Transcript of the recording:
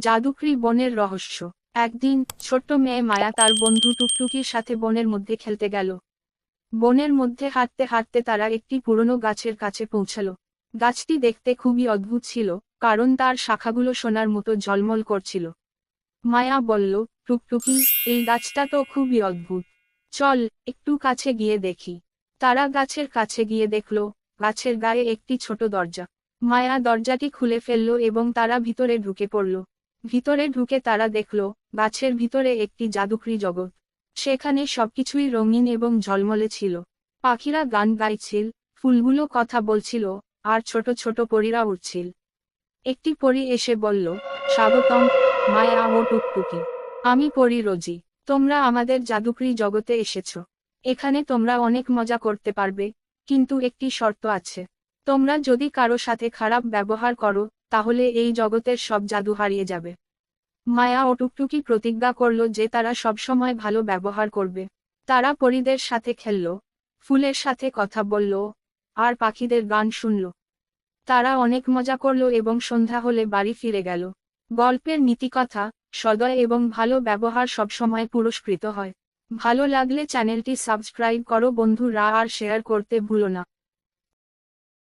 জাদুকরি বনের রহস্য। একদিন ছোট্ট মেয়ে মায়া তার বন্ধু টুকটুকির সাথে বনের মধ্যে খেলতে গেল। বনের মধ্যে হাঁটতে হাঁটতে তারা একটি পুরনো গাছের কাছে পৌঁছালো। গাছটি দেখতে খুবই অদ্ভুত ছিল, কারণ তার শাখাগুলো সোনার মতো ঝলমল করছিল। মায়া বলল, টুকটুকি, এই গাছটা তো খুবই অদ্ভুত। চল একটু কাছে গিয়ে দেখি। তারা গাছের কাছে গিয়ে দেখল, গাছের গায়ে একটি ছোট দরজা। মায়া দরজাটি খুলে ফেলল এবং তারা ভিতরে ঢুকে পড়ল। ভিতরে ঢুকে তারা দেখল, গাছের ভিতরে একটি জাদুকরি জগৎ। সেখানে সবকিছুই রঙিন এবং ঝলমলে ছিল। পাখিরা গান গাইছিল, ফুলগুলো কথা বলছিল, আর ছোট ছোট পরীরা উড়ছিল। একটি পরী এসে বলল, স্বাগতম মায়া ও টুকটুকি। আমি পরী রোজি। তোমরা আমাদের জাদুকরি জগতে এসেছো। এখানে তোমরা অনেক মজা করতে পারবে, কিন্তু একটি শর্ত আছে। তোমরা যদি কারো সাথে খারাপ ব্যবহার করো, তাহলে এই জগতের সব জাদু হারিয়ে যাবে। মায়া ও টুকটুকি প্রতিজ্ঞা করল যে তারা সবসময় ভালো ব্যবহার করবে। তারা পরীদের সাথে খেলল, ফুলের সাথে কথা বলল, আর পাখিদের গান শুনল। তারা অনেক মজা করল এবং সন্ধ্যা হলে বাড়ি ফিরে গেল। গল্পের নীতিকথা: সদয় এবং ভালো ব্যবহার সবসময় পুরস্কৃত হয়। ভালো লাগলে চ্যানেলটি সাবস্ক্রাইব করো বন্ধুরা, আর শেয়ার করতে ভুলো না।